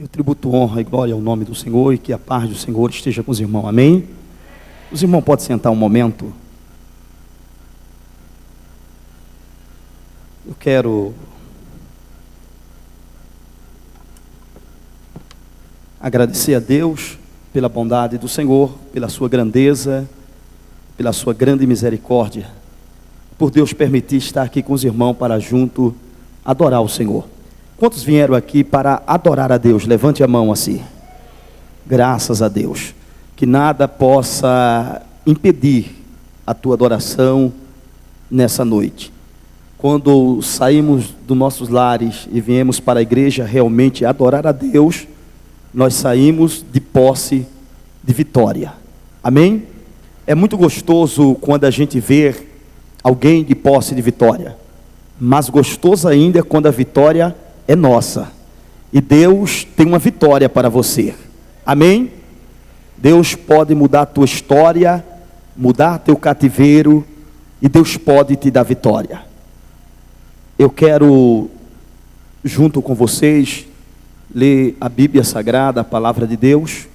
Eu tributo honra e glória ao nome do Senhor e que a paz do Senhor esteja com os irmãos. Amém? Os irmãos podem sentar um momento. Eu quero agradecer a Deus pela bondade do Senhor, pela sua grandeza, pela sua grande misericórdia, por Deus permitir estar aqui com os irmãos para junto adorar o Senhor. Quantos vieram aqui para adorar a Deus? Levante a mão assim. Graças a Deus. Que nada possa impedir a tua adoração nessa noite. Quando saímos dos nossos lares e viemos para a igreja realmente adorar a Deus, nós saímos de posse de vitória. Amém? É muito gostoso quando a gente vê alguém de posse de vitória. Mas gostoso ainda é quando a vitória é nossa. E Deus tem uma vitória para você. Amém? Deus pode mudar a tua história, mudar teu cativeiro, e Deus pode te dar vitória. Eu quero, junto com vocês, ler a Bíblia Sagrada, a Palavra de Deus.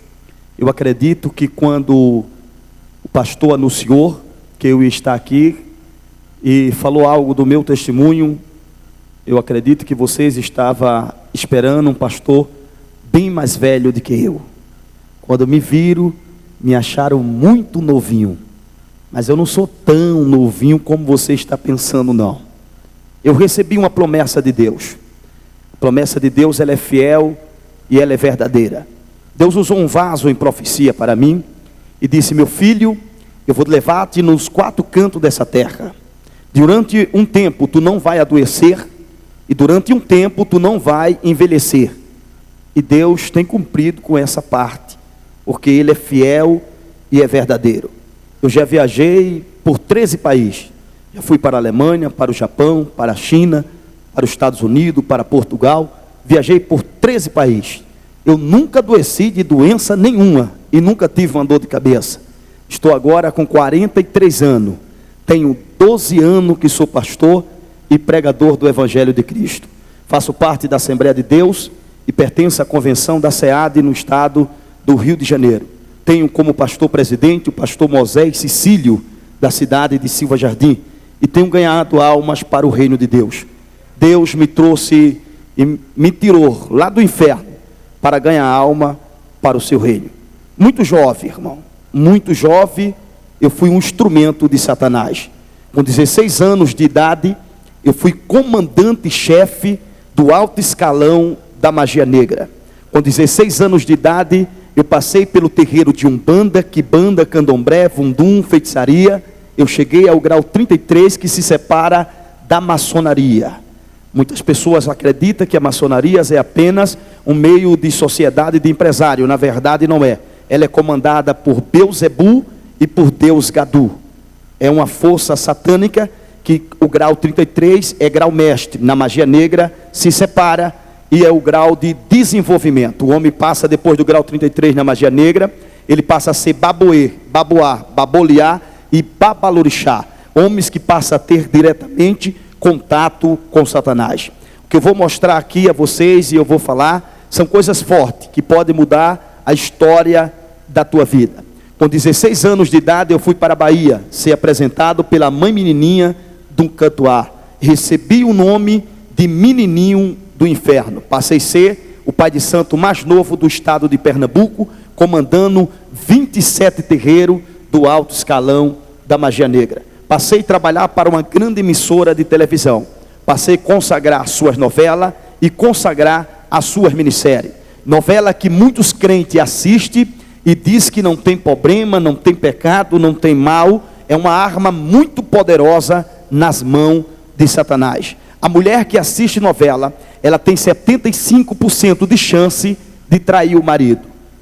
Eu acredito que quando o pastor anunciou que eu ia estar aqui e falou algo do meu testemunho, eu acredito que vocês estavam esperando um pastor bem mais velho do que eu. Quando me viram, me acharam muito novinho. Mas eu não sou tão novinho como você está pensando, não. Eu recebi uma promessa de Deus. A promessa de Deus, ela é fiel e ela é verdadeira. Deus usou um vaso em profecia para mim e disse: meu filho, eu vou levar-te nos 4 cantos dessa terra. Durante um tempo tu não vai adoecer, e durante um tempo tu não vai envelhecer. E Deus tem cumprido com essa parte, porque Ele é fiel e é verdadeiro. Eu já viajei por 13 países. Já fui para a Alemanha, para o Japão, para a China, para os Estados Unidos, para Portugal. Viajei por 13 países. Eu nunca adoeci de doença nenhuma e nunca tive uma dor de cabeça. Estou agora com 43 anos. Tenho 12 anos que sou pastor e pregador do Evangelho de Cristo. Faço parte da Assembleia de Deus e pertenço à convenção da SEAD no estado do Rio de Janeiro. Tenho como pastor presidente o pastor Moisés Cecílio, da cidade de Silva Jardim, e tenho ganhado almas para o reino de Deus. Deus me trouxe e me tirou lá do inferno para ganhar alma para o seu reino. Muito jovem, irmão, muito jovem, eu fui um instrumento de Satanás. Com 16 anos de idade, eu fui comandante-chefe do alto escalão da magia negra. Com 16 anos de idade, eu passei pelo terreiro de Umbanda, Quimbanda, Candomblé, Vundum, feitiçaria. Eu cheguei ao grau 33, que se separa da maçonaria. Muitas pessoas acreditam que a maçonaria é apenas um meio de sociedade de empresário. Na verdade não é. Ela é comandada por Beuzebu e por Deus Gadu. É uma força satânica que o grau 33 é grau mestre. Na magia negra se separa e é o grau de desenvolvimento. O homem passa depois do grau 33 na magia negra, ele passa a ser baboê, baboá, baboliá e babalorixá. Homens que passam a ter diretamente contato com Satanás. O que eu vou mostrar aqui a vocês e eu vou falar são coisas fortes que podem mudar a história da tua vida. Com 16 anos de idade eu fui para a Bahia ser apresentado pela mãe menininha do Cantuá. Recebi o nome de Menininho do Inferno. Passei a ser o pai de santo mais novo do estado de Pernambuco, comandando 27 terreiros do alto escalão da magia negra. Passei a trabalhar para uma grande emissora de televisão. Passei a consagrar suas novelas e consagrar as suas minisséries. Novela que muitos crentes assistem e diz que não tem problema, não tem pecado, não tem mal. É uma arma muito poderosa nas mãos de Satanás. A mulher que assiste novela, ela tem 75% de chance de trair o marido.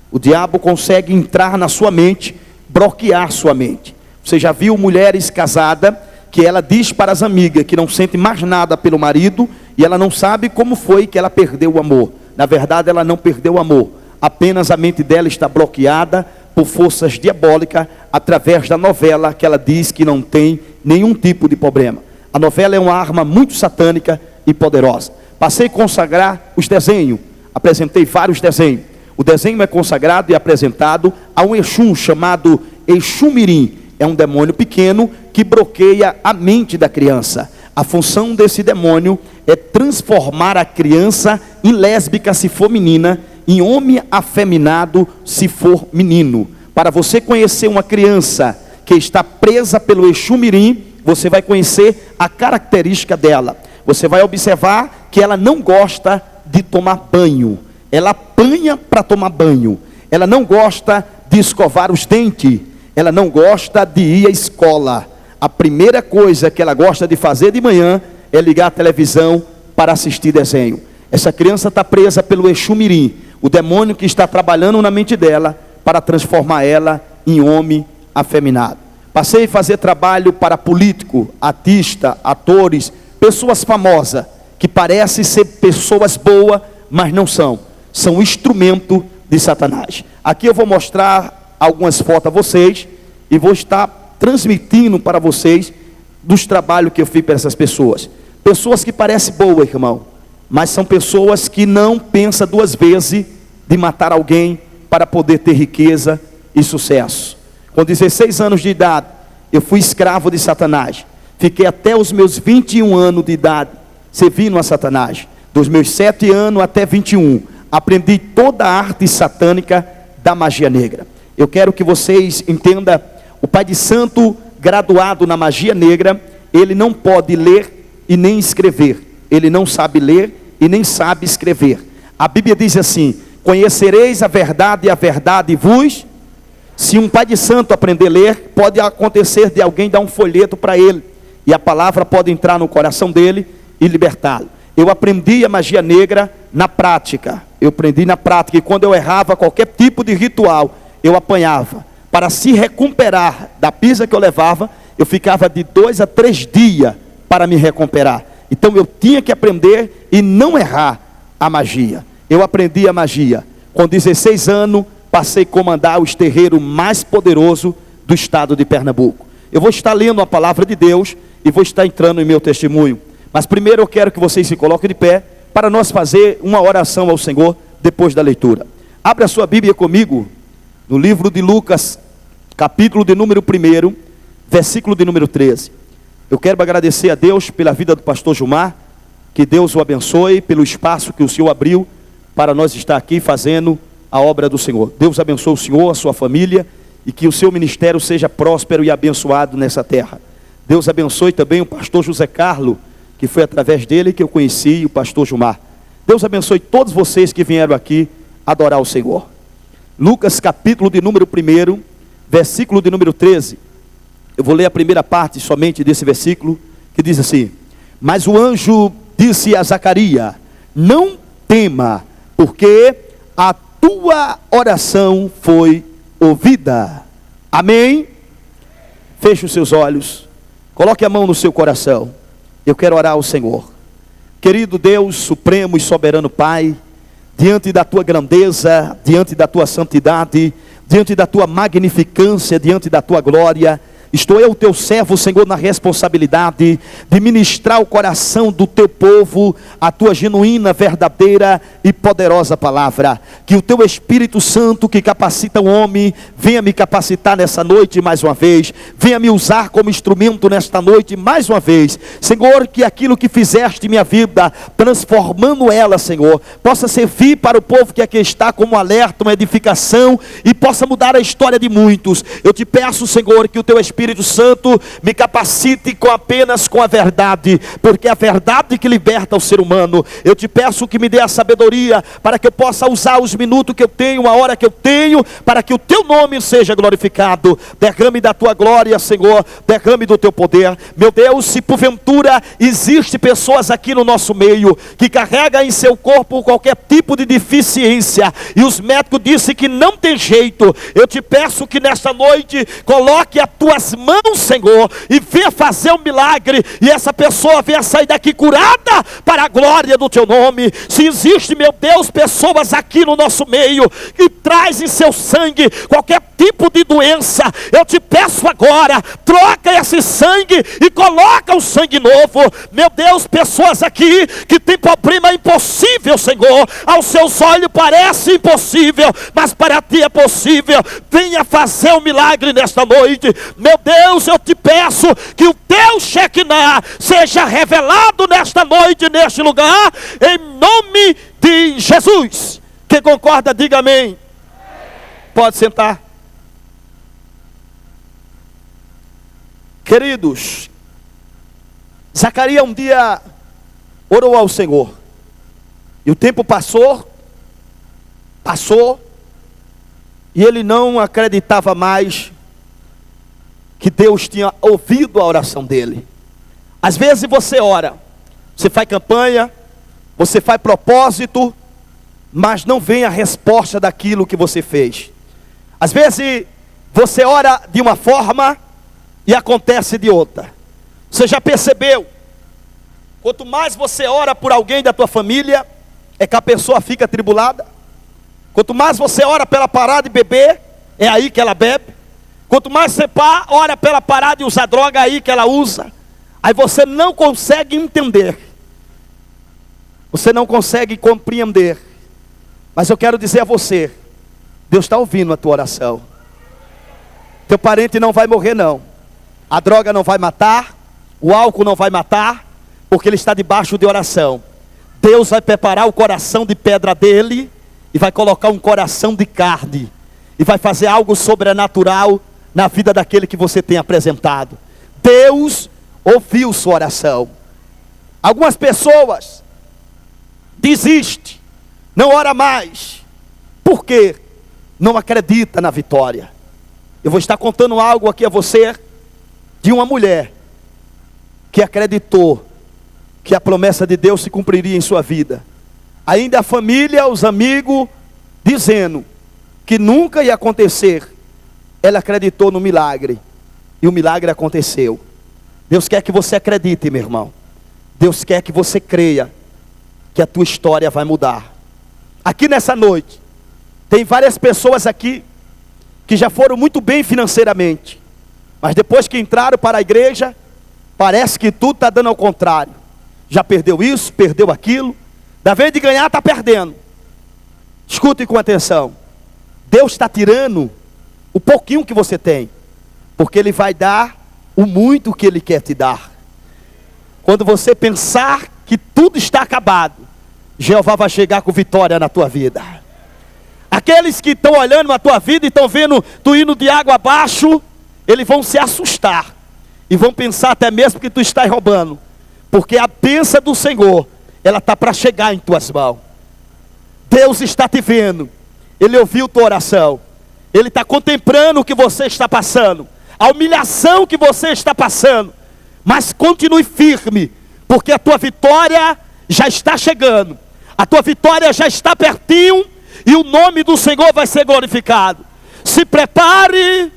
O diabo consegue entrar na sua mente, bloquear sua mente. Você já viu mulheres casadas que ela diz para as amigas que não sente mais nada pelo marido e ela não sabe como foi que ela perdeu o amor. Na verdade ela não perdeu o amor, apenas a mente dela está bloqueada por forças diabólicas através da novela que ela diz que não tem nenhum tipo de problema. A novela é uma arma muito satânica e poderosa. Passei a consagrar os desenhos, apresentei vários desenhos. O desenho é consagrado e apresentado a um Exum chamado Exumirim. É um demônio pequeno que bloqueia a mente da criança. A função desse demônio é transformar a criança em lésbica se for menina, em homem afeminado se for menino. Para você conhecer uma criança que está presa pelo Exumirim, você vai conhecer a característica dela. Você vai observar que ela não gosta de tomar banho. Ela apanha para tomar banho. Ela não gosta de escovar os dentes. Ela não gosta de ir à escola. A primeira coisa que ela gosta de fazer de manhã é ligar a televisão para assistir desenho. Essa criança está presa pelo Exumirim, o demônio que está trabalhando na mente dela para transformar ela em homem afeminado. Passei a fazer trabalho para político, artista, atores, pessoas famosas, que parecem ser pessoas boas, mas não são. São instrumento de Satanás. Aqui eu vou mostrar algumas fotos a vocês e vou estar transmitindo para vocês dos trabalhos que eu fiz para essas pessoas. Pessoas que parecem boas, irmão, mas são pessoas que não pensam duas vezes de matar alguém para poder ter riqueza e sucesso. Com 16 anos de idade, eu fui escravo de Satanás. Fiquei até os meus 21 anos de idade servindo a Satanás. Dos meus 7 anos até 21, aprendi toda a arte satânica da magia negra. Eu quero que vocês entendam, o pai de santo graduado na magia negra, ele não pode ler e nem escrever. Ele não sabe ler e nem sabe escrever. A Bíblia diz assim: conhecereis a verdade vos... Se um pai de santo aprender a ler, pode acontecer de alguém dar um folheto para ele, e a palavra pode entrar no coração dele e libertá-lo. Eu aprendi a magia negra na prática. Eu aprendi na prática, e quando eu errava qualquer tipo de ritual, eu apanhava. Para se recuperar da pisa que eu levava, eu ficava de 2 a 3 dias para me recuperar. Então eu tinha que aprender e não errar a magia. Eu aprendi a magia. Com 16 anos, passei a comandar os terreiros mais poderosos do estado de Pernambuco. Eu vou estar lendo a palavra de Deus e vou estar entrando em meu testemunho. Mas primeiro eu quero que vocês se coloquem de pé para nós fazer uma oração ao Senhor depois da leitura. Abra a sua Bíblia comigo no livro de Lucas, capítulo de número 1, versículo de número 13. Eu quero agradecer a Deus pela vida do pastor Gilmar, que Deus o abençoe pelo espaço que o Senhor abriu para nós estar aqui fazendo a obra do Senhor. Deus abençoe o Senhor, a sua família, e que o seu ministério seja próspero e abençoado nessa terra. Deus abençoe também o pastor José Carlos, que foi através dele que eu conheci o pastor Gilmar. Deus abençoe todos vocês que vieram aqui adorar o Senhor. Lucas capítulo de número 1, versículo de número 13. Eu vou ler a primeira parte somente desse versículo, que diz assim: mas o anjo disse a Zacarias: não tema, porque a tua oração foi ouvida. Amém? Feche os seus olhos, coloque a mão no seu coração. Eu quero orar ao Senhor. Querido Deus, supremo e soberano Pai, diante da tua grandeza, diante da tua santidade, diante da tua magnificância, diante da tua glória, estou eu, teu servo, Senhor, na responsabilidade de ministrar o coração do teu povo a tua genuína, verdadeira e poderosa palavra. Que o teu Espírito Santo, que capacita o homem, venha me capacitar nessa noite mais uma vez, venha me usar como instrumento nesta noite mais uma vez. Senhor, que aquilo que fizeste em minha vida, transformando ela, Senhor, possa servir para o povo que aqui está como um alerta, uma edificação, e possa mudar a história de muitos. Eu te peço, Senhor, que o teu Espírito Santo me capacite apenas com a verdade, porque é a verdade que liberta o ser humano. Eu te peço que me dê a sabedoria para que eu possa usar os minutos que eu tenho, a hora que eu tenho, para que o teu nome seja glorificado. Derrame da tua glória, Senhor, derrame do teu poder. Meu Deus, se porventura existe pessoas aqui no nosso meio que carrega em seu corpo qualquer tipo de deficiência e os médicos dizem que não tem jeito, eu te peço que nesta noite coloque as tuas mãos, Senhor, e venha fazer um milagre, e essa pessoa venha sair daqui curada para a glória do teu nome. Se existe, meu Deus, pessoas aqui no nosso meio que traz em seu sangue qualquer tipo de doença, eu te peço agora, troca esse sangue e coloca um sangue novo. Meu Deus, pessoas aqui que tem problema impossível, Senhor, aos seus olhos parece impossível, mas para ti é possível. Venha fazer um milagre nesta noite. Meu Deus, eu te peço que o teu Shekinah seja revelado nesta noite, neste lugar, em nome de Jesus. Quem concorda, diga amém. Pode sentar. Queridos, Zacarias um dia orou ao Senhor, e o tempo passou, e ele não acreditava mais que Deus tinha ouvido a oração dele. Às vezes você ora, você faz campanha, você faz propósito, mas não vem a resposta daquilo que você fez. Às vezes você ora de uma forma e acontece de outra. Você já percebeu? Quanto mais você ora por alguém da tua família, é que a pessoa fica atribulada. Quanto mais você ora pela parar de beber, é aí que ela bebe. Quanto mais você ora pela parar de usar droga, é aí que ela usa. Aí você não consegue entender. Você não consegue compreender. Mas eu quero dizer a você, Deus está ouvindo a tua oração. Teu parente não vai morrer não. A droga não vai matar, o álcool não vai matar, porque ele está debaixo de oração. Deus vai preparar o coração de pedra dele e vai colocar um coração de carne. E vai fazer algo sobrenatural na vida daquele que você tem apresentado. Deus ouviu sua oração. Algumas pessoas desistem, não ora mais. Por quê? Não acredita na vitória. Eu vou estar contando algo aqui a você, de uma mulher que acreditou que a promessa de Deus se cumpriria em sua vida. Ainda a família, os amigos, dizendo que nunca ia acontecer, ela acreditou no milagre, e o milagre aconteceu. Deus quer que você acredite, meu irmão. Deus quer que você creia que a tua história vai mudar. Aqui nessa noite, tem várias pessoas aqui que já foram muito bem financeiramente, mas depois que entraram para a igreja, parece que tudo está dando ao contrário. Já perdeu isso, perdeu aquilo. Da vez de ganhar, está perdendo. Escute com atenção. Deus está tirando o pouquinho que você tem, porque Ele vai dar o muito que Ele quer te dar. Quando você pensar que tudo está acabado, Jeová vai chegar com vitória na tua vida. Aqueles que estão olhando a tua vida e estão vendo tu indo de água abaixo, eles vão se assustar e vão pensar até mesmo que tu estás roubando, porque a bênção do Senhor, ela está para chegar em tuas mãos. Deus está te vendo, Ele ouviu tua oração, Ele está contemplando o que você está passando, a humilhação que você está passando, mas continue firme, porque a tua vitória já está chegando, a tua vitória já está pertinho, e o nome do Senhor vai ser glorificado. Se prepare,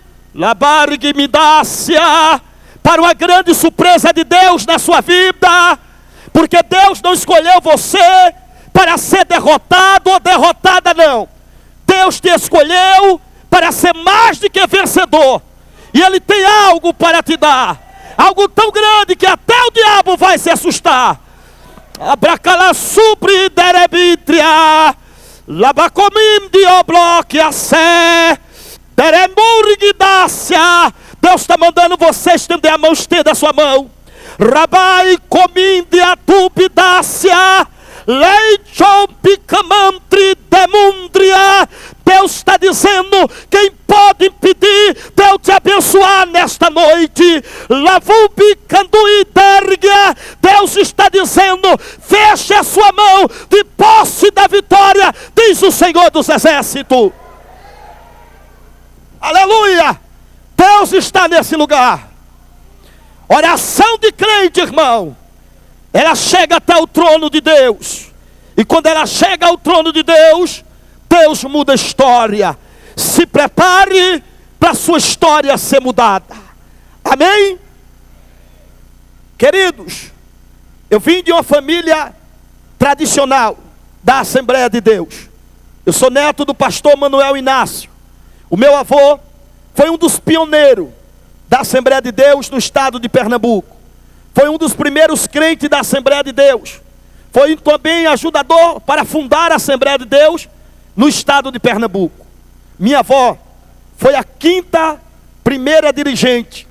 para uma grande surpresa de Deus na sua vida, porque Deus não escolheu você para ser derrotado ou derrotada, não. Deus te escolheu para ser mais do que vencedor, e Ele tem algo para te dar, algo tão grande que até o diabo vai se assustar. Abracala supri derebitria, labacomim diobloque a sé, deremurgidácia. Deus está mandando você estender a mão, estenda a sua mão. Rabai cominde a tupidácia, leichon picamantri demundria. Deus está dizendo, quem pode impedir de eu te abençoar nesta noite? Lavubi canduidergia. Deus está dizendo, feche a sua mão de posse da vitória, diz o Senhor dos Exércitos. Aleluia! Deus está nesse lugar. Oração de crente, irmão, ela chega até o trono de Deus, e quando ela chega ao trono de Deus, Deus muda a história. Se prepare para a sua história ser mudada. Amém? Queridos, eu vim de uma família tradicional da Assembleia de Deus. Eu sou neto do pastor Manuel Inácio. O meu avô foi um dos pioneiros da Assembleia de Deus no estado de Pernambuco. Foi um dos primeiros crentes da Assembleia de Deus. Foi também ajudador para fundar a Assembleia de Deus no estado de Pernambuco. Minha avó foi a 5ª primeira dirigente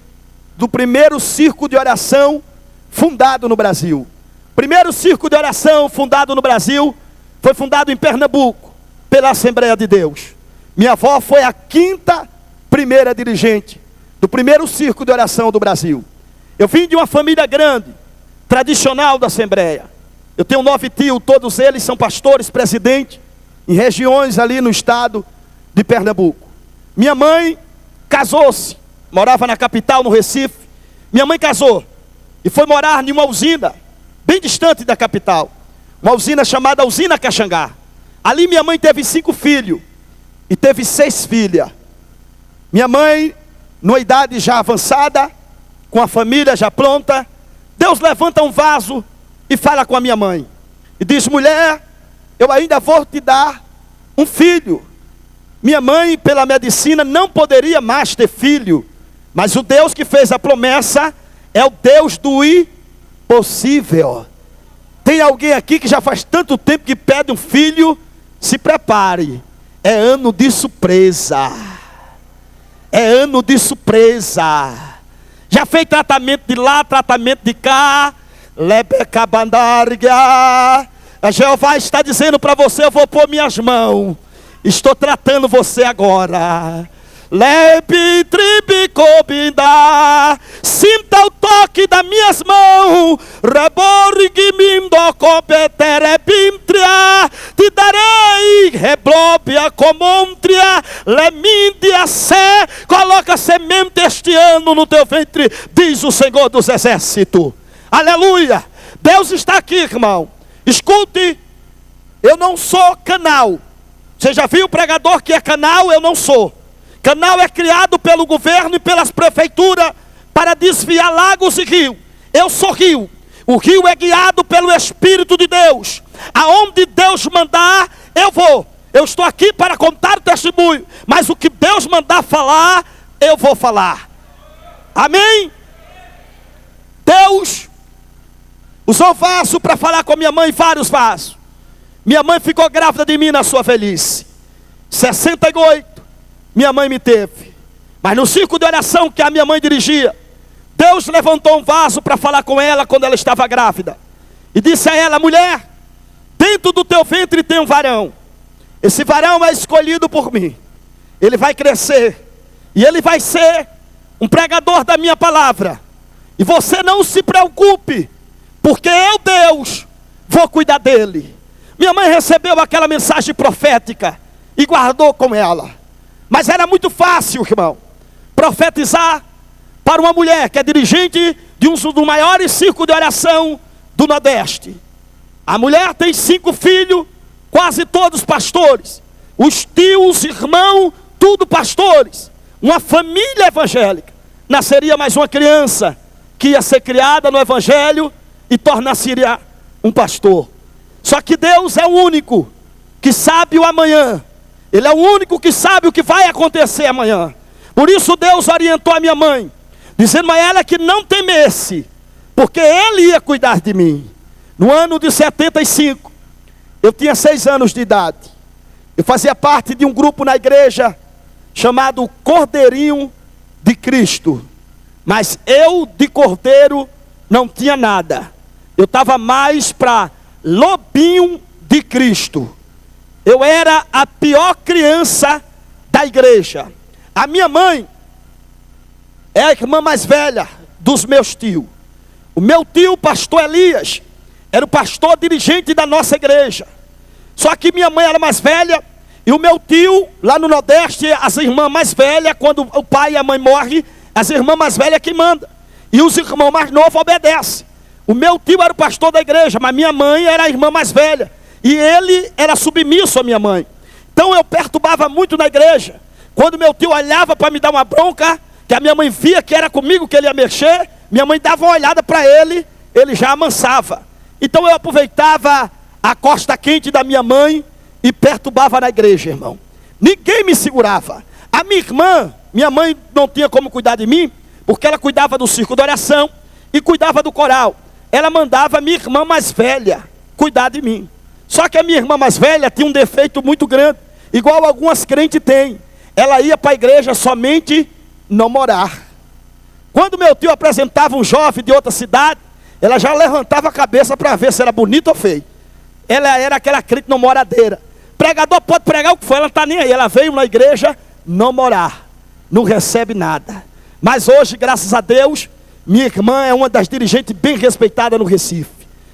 do primeiro círculo de oração fundado no Brasil. Primeiro círculo de oração fundado no Brasil foi fundado em Pernambuco pela Assembleia de Deus. Minha avó foi a 5ª primeira dirigente do primeiro círculo de oração do Brasil. Eu vim de uma família grande, tradicional da Assembleia. Eu tenho 9 tios, todos eles são pastores, presidentes, em regiões ali no estado de Pernambuco. Minha mãe casou-se, morava na capital, no Recife. Minha mãe casou e foi morar em uma usina, bem distante da capital. Uma usina chamada Usina Caxangá. Ali minha mãe teve 5 filhos e teve 6 filhas. Minha mãe, numa idade já avançada, com a família já pronta, Deus levanta um vaso e fala com a minha mãe. E diz: mulher, eu ainda vou te dar um filho. Minha mãe, pela medicina, não poderia mais ter filho. Mas o Deus que fez a promessa é o Deus do impossível. Tem alguém aqui que já faz tanto tempo que pede um filho? Se prepare. É ano de surpresa. É ano de surpresa. Já fez tratamento de lá, tratamento de cá. Lebecabandarga. A Jeová está dizendo para você: eu vou pôr minhas mãos. Estou tratando você agora. Lebe tribicobinda. Sinta o toque das minhas mãos. Reborgimindo competerebintria. Te darei reblóbia comontria. Lemíndia sé. Coloca semente este ano no teu ventre, diz o Senhor dos Exércitos. Aleluia. Deus está aqui, irmão. Escute, eu não sou canal. Você já viu o pregador que é canal? Eu não sou. Canal é criado pelo governo e pelas prefeituras para desviar lagos e rios. Eu sou rio. O rio é guiado pelo Espírito de Deus. Aonde Deus mandar, eu vou. Eu estou aqui para contar o testemunho. Mas o que Deus mandar falar, eu vou falar. Amém? Deus usou vaso para falar com a minha mãe, vários vasos. Minha mãe ficou grávida de mim na sua velhice. 68, minha mãe me teve. Mas no círculo de oração que a minha mãe dirigia, Deus levantou um vaso para falar com ela quando ela estava grávida. E disse a ela: mulher, dentro do teu ventre tem um varão. Esse varão é escolhido por mim. Ele vai crescer. E ele vai ser um pregador da minha palavra. E você não se preocupe, porque eu, Deus, vou cuidar dele. Minha mãe recebeu aquela mensagem profética e guardou com ela. Mas era muito fácil, irmão, profetizar para uma mulher que é dirigente de um dos maiores círculos de oração do Nordeste. A mulher tem 5 filhos, quase todos pastores. Os tios, irmãos, tudo pastores. Uma família evangélica. Nasceria mais uma criança que ia ser criada no evangelho e tornar-se-ia um pastor. Só que Deus é o único que sabe o amanhã. Ele é o único que sabe o que vai acontecer amanhã. Por isso Deus orientou a minha mãe, dizendo a ela que não temesse, porque Ele ia cuidar de mim. No ano de 75, eu tinha 6 anos de idade. Eu fazia parte de um grupo na igreja chamado Cordeirinho de Cristo. Mas eu de cordeiro não tinha nada. Eu estava mais para lobinho de Cristo. Eu era a pior criança da igreja. A minha mãe é a irmã mais velha dos meus tios. O meu tio, pastor Elias, era o pastor dirigente da nossa igreja. Só que minha mãe era mais velha. E o meu tio, lá no Nordeste, as irmãs mais velhas, quando o pai e a mãe morrem, as irmãs mais velhas que mandam. E os irmãos mais novos obedecem. O meu tio era o pastor da igreja, mas minha mãe era a irmã mais velha. E ele era submisso à minha mãe. Então eu perturbava muito na igreja. Quando meu tio olhava para me dar uma bronca, que a minha mãe via que era comigo que ele ia mexer, minha mãe dava uma olhada para ele, ele já amansava. Então eu aproveitava a costa quente da minha mãe e perturbava na igreja, irmão. Ninguém me segurava. A minha irmã, minha mãe não tinha como cuidar de mim, porque ela cuidava do circo de oração e cuidava do coral. Ela mandava a minha irmã mais velha cuidar de mim. Só que a minha irmã mais velha tinha um defeito muito grande, igual algumas crentes têm. Ela ia para a igreja somente namorar. Quando meu tio apresentava um jovem de outra cidade, ela já levantava a cabeça para ver se era bonito ou feio. Ela era aquela crente namoradeira. Pregador pode pregar o que for, ela não está nem aí. Ela veio na igreja namorar, não recebe nada. Mas hoje, graças a Deus, minha irmã é uma das dirigentes bem respeitadas no Recife.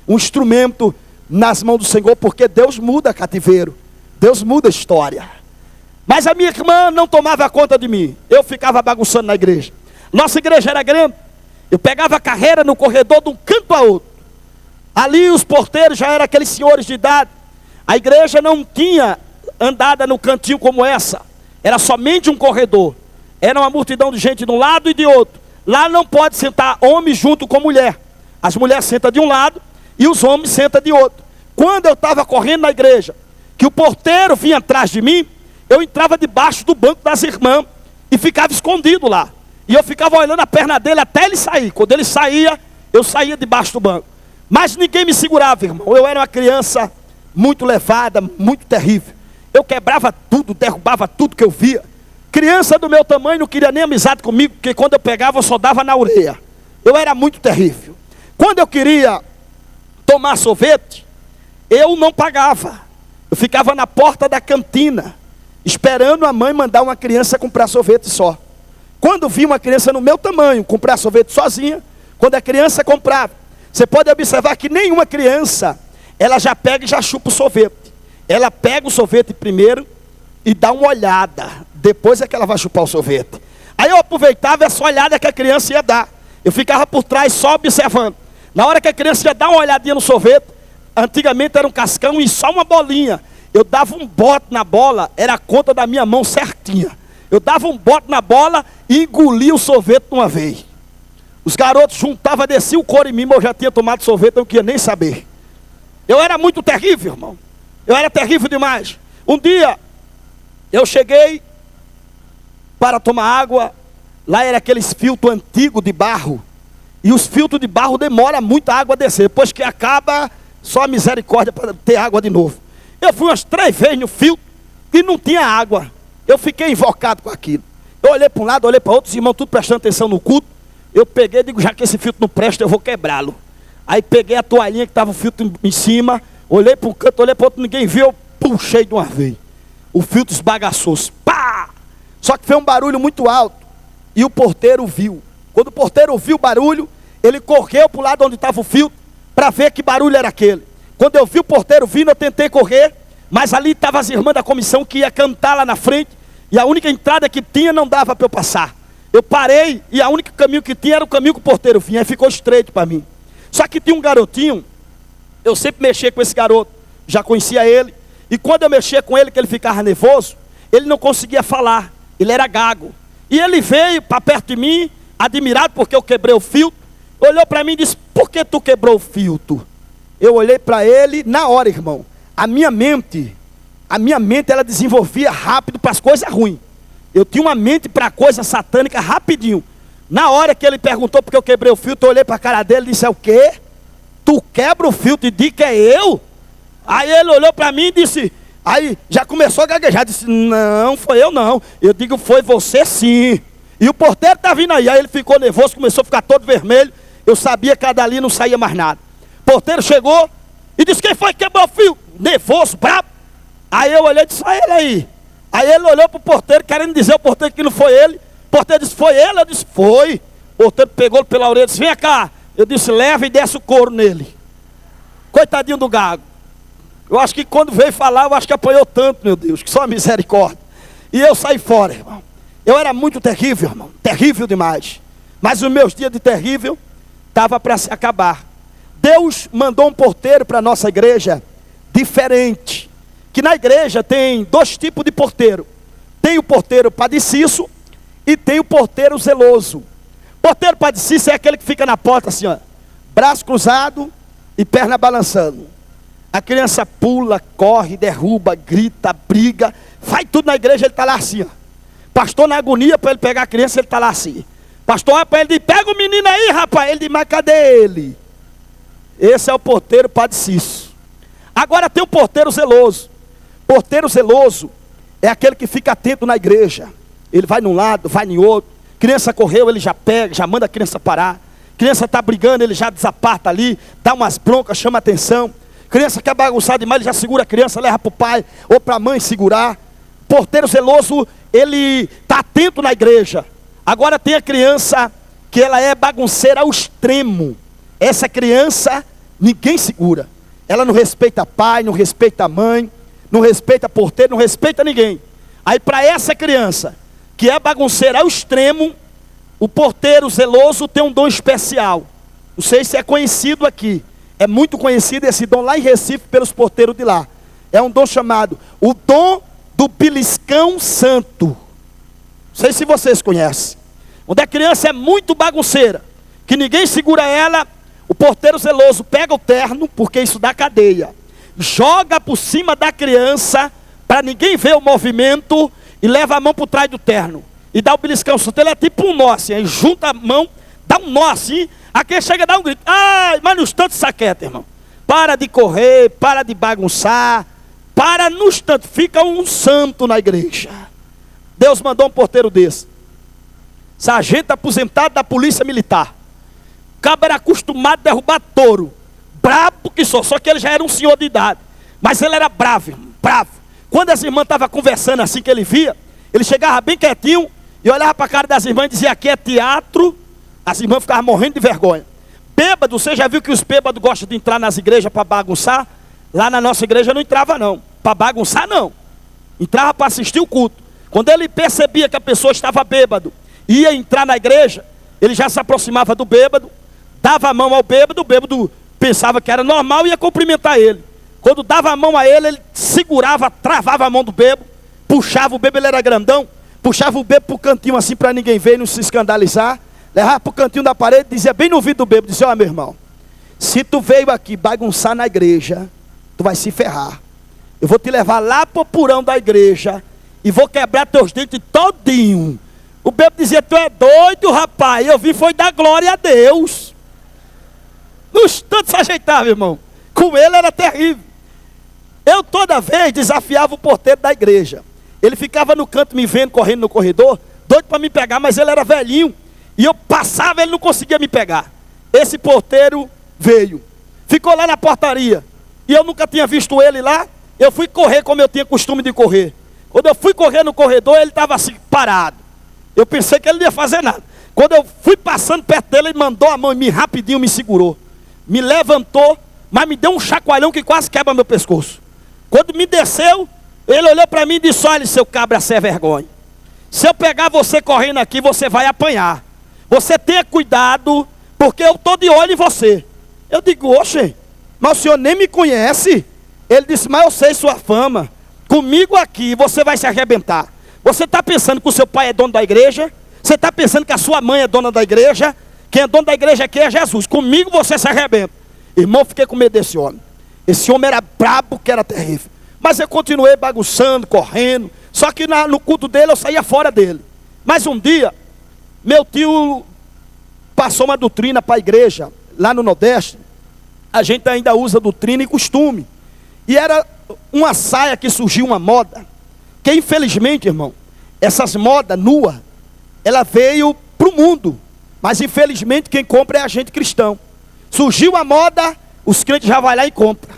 Um instrumento nas mãos do Senhor, porque Deus muda cativeiro, Deus muda história. Mas a minha irmã não tomava conta de mim. Eu ficava bagunçando na igreja. Nossa igreja era grande. Eu pegava a carreira no corredor de um canto a outro. Ali os porteiros já eram aqueles senhores de idade. A igreja não tinha andada no cantinho como essa. Era somente um corredor. Era uma multidão de gente de um lado e de outro. Lá não pode sentar homem junto com mulher. As mulheres sentam de um lado e os homens sentam de outro. Quando eu estava correndo na igreja, que o porteiro vinha atrás de mim, eu entrava debaixo do banco das irmãs e ficava escondido lá. E eu ficava olhando a perna dele até ele sair. Quando ele saía, eu saía debaixo do banco. Mas ninguém me segurava, irmão. Eu era uma criança muito levada, muito terrível. Eu quebrava tudo, derrubava tudo que eu via. Criança do meu tamanho não queria nem amizade comigo, porque quando eu pegava eu só dava na orelha. Eu era muito terrível. Quando eu queria tomar sorvete, eu não pagava. Eu ficava na porta da cantina, esperando a mãe mandar uma criança comprar sorvete só. Quando vi uma criança no meu tamanho comprar sorvete sozinha, quando a criança comprava, você pode observar que nenhuma criança, ela já pega e já chupa o sorvete. Ela pega o sorvete primeiro e dá uma olhada, depois é que ela vai chupar o sorvete. Aí eu aproveitava essa olhada que a criança ia dar. Eu ficava por trás só observando. Na hora que a criança ia dar uma olhadinha no sorvete, antigamente era um cascão e só uma bolinha. Eu dava um bote na bola, era a conta da minha mão certinha. Eu dava um bote na bola e engolia o sorvete de uma vez. Os garotos juntavam, desciam o couro em mim, mas eu já tinha tomado sorvete, eu não queria nem saber. Eu era muito terrível, irmão. Eu era terrível demais. Um dia, eu cheguei para tomar água. Lá era aqueles filtros antigos de barro. E os filtros de barro demoram muito a água a descer. Depois que acaba, só a misericórdia para ter água de novo. Eu fui umas 3 vezes no filtro e não tinha água. Eu fiquei invocado com aquilo. Eu olhei para um lado, olhei para outro, os irmãos tudo prestando atenção no culto. Eu peguei e digo, já que esse filtro não presta, eu vou quebrá-lo. Aí peguei a toalhinha que estava o filtro em cima, olhei para um canto, olhei para outro, ninguém viu, eu puxei de uma vez. O filtro esbagaçou-se. Pá! Só que foi um barulho muito alto. E o porteiro viu. Quando o porteiro viu o barulho, ele correu para o lado onde estava o filtro, para ver que barulho era aquele. Quando eu vi o porteiro vindo, eu tentei correr, mas ali estavam as irmãs da comissão que ia cantar lá na frente, e a única entrada que tinha não dava para eu passar. Eu parei, e o único caminho que tinha era o caminho que o porteiro vinha, aí ficou estreito para mim. Só que tinha um garotinho, eu sempre mexia com esse garoto, já conhecia ele, e quando eu mexia com ele, que ele ficava nervoso, ele não conseguia falar, ele era gago. E ele veio para perto de mim, admirado porque eu quebrei o filtro, olhou para mim e disse, por que tu quebrou o filtro? Eu olhei para ele, na hora, irmão, a minha mente ela desenvolvia rápido para as coisas ruins. Eu tinha uma mente para coisa satânica rapidinho. Na hora que ele perguntou porque eu quebrei o filtro, eu olhei para a cara dele e disse, é o quê? Tu quebra o filtro e diz que é eu? Aí ele olhou para mim e disse, aí já começou a gaguejar, disse, não, foi eu não. Eu digo, foi você sim. E o porteiro está vindo aí. Aí ele ficou nervoso, começou a ficar todo vermelho. Eu sabia que dali não saía mais nada. O porteiro chegou e disse, quem foi que quebrou o filtro? Nervoso, brabo. Aí eu olhei e disse, ele aí. Aí ele olhou para o porteiro, querendo dizer ao porteiro que não foi ele. O porteiro disse, foi ele? Eu disse, foi. O porteiro pegou ele pela orelha e disse, vem cá. Eu disse, leva e desce o couro nele. Coitadinho do gago. Eu acho que quando veio falar, eu acho que apanhou tanto, meu Deus, que só a misericórdia. E eu saí fora, irmão. Eu era muito terrível, irmão. Terrível demais. Mas os meus dias de terrível estavam para se acabar. Deus mandou um porteiro para a nossa igreja diferente. Que na igreja tem 2 tipos de porteiro. Tem o porteiro padeciço e tem o porteiro zeloso. Porteiro padeciço é aquele que fica na porta assim, ó, braço cruzado e perna balançando. A criança pula, corre, derruba, grita, briga, faz tudo na igreja, ele está lá assim, ó. Pastor na agonia para ele pegar a criança, ele está lá assim. Pastor olha para ele e diz, pega o menino aí, rapaz. Ele diz, mas cadê ele? Esse é o porteiro Padre Cício. Agora tem o porteiro zeloso. Porteiro zeloso é aquele que fica atento na igreja. Ele vai num lado, vai em outro. Criança correu, ele já pega, já manda a criança parar. Criança está brigando, ele já desaparta ali, dá umas broncas, chama atenção. Criança quer bagunçar demais, ele já segura a criança, leva para o pai ou para a mãe segurar. Porteiro zeloso, ele está atento na igreja. Agora tem a criança que ela é bagunceira ao extremo. Essa criança, ninguém segura. Ela não respeita pai, não respeita mãe, não respeita porteiro, não respeita ninguém. Aí para essa criança, que é bagunceira ao extremo, o porteiro zeloso tem um dom especial. Não sei se é conhecido aqui. É muito conhecido esse dom lá em Recife pelos porteiros de lá. É um dom chamado o dom do beliscão santo. Não sei se vocês conhecem. Onde a criança é muito bagunceira, que ninguém segura ela, o porteiro zeloso pega o terno, porque isso dá cadeia, joga por cima da criança, para ninguém ver o movimento, e leva a mão por trás do terno, e dá o beliscão santo. Ele é tipo um nó assim, aí junta a mão, dá um nó assim, aqui chega a dar um grito, ai, mas no instante saqueta, irmão. Para de correr, para de bagunçar, para no instante, fica um santo na igreja. Deus mandou um porteiro desse, sargento aposentado da polícia militar. O cabo era acostumado a derrubar touro, brabo que só que ele já era um senhor de idade, mas ele era bravo, irmão, bravo. Quando as irmãs estavam conversando assim que ele via, ele chegava bem quietinho e olhava para a cara das irmãs e dizia, aqui é teatro. As irmãs ficavam morrendo de vergonha. Bêbado, você já viu que os bêbados gostam de entrar nas igrejas para bagunçar? Lá na nossa igreja não entrava não, para bagunçar não, entrava para assistir o culto. Quando ele percebia que a pessoa estava bêbado, ia entrar na igreja, ele já se aproximava do bêbado, dava a mão ao bêbado, o bêbado pensava que era normal e ia cumprimentar ele. Quando dava a mão a ele, ele segurava, travava a mão do bêbado, puxava o bêbado, ele era grandão, puxava o bêbado para o cantinho assim para ninguém ver e não se escandalizar, levava para o cantinho da parede, dizia bem no ouvido do bêbado, dizia, ó meu irmão, se tu veio aqui bagunçar na igreja, tu vai se ferrar. Eu vou te levar lá para o porão da igreja e vou quebrar teus dentes todinho. O bêbado dizia, tu é doido, rapaz, eu vim foi dar glória a Deus. No instante se ajeitava, irmão. Com ele era terrível. Eu toda vez desafiava o porteiro da igreja. Ele ficava no canto me vendo, correndo no corredor, doido para me pegar, mas ele era velhinho. E eu passava, ele não conseguia me pegar. Esse porteiro veio, ficou lá na portaria. E eu nunca tinha visto ele lá. Eu fui correr como eu tinha costume de correr. Quando eu fui correr no corredor, ele estava assim, parado. Eu pensei que ele não ia fazer nada. Quando eu fui passando perto dele, ele mandou a mão em mim, rapidinho me segurou. Me levantou, mas me deu um chacoalhão que quase quebra meu pescoço. Quando me desceu, ele olhou para mim e disse, olha, seu cabra sem vergonha. Se eu pegar você correndo aqui, você vai apanhar. Você tenha cuidado, porque eu estou de olho em você. Eu digo, oxe, mas o senhor nem me conhece. Ele disse, mas eu sei sua fama. Comigo aqui você vai se arrebentar. Você está pensando que o seu pai é dono da igreja? Você está pensando que a sua mãe é dona da igreja? Quem é dono da igreja aqui é Jesus. Comigo você se arrebenta. Irmão, fiquei com medo desse homem. Esse homem era brabo, que era terrível. Mas eu continuei bagunçando, correndo. Só que no culto dele eu saía fora dele. Mas um dia, meu tio passou uma doutrina para a igreja, lá no Nordeste. A gente ainda usa doutrina e costume. E era uma saia que surgiu, uma moda. Que infelizmente, irmão, essas modas nua, ela veio para o mundo. Mas infelizmente quem compra é a gente cristão. Surgiu a moda, os crentes já vão lá e compram.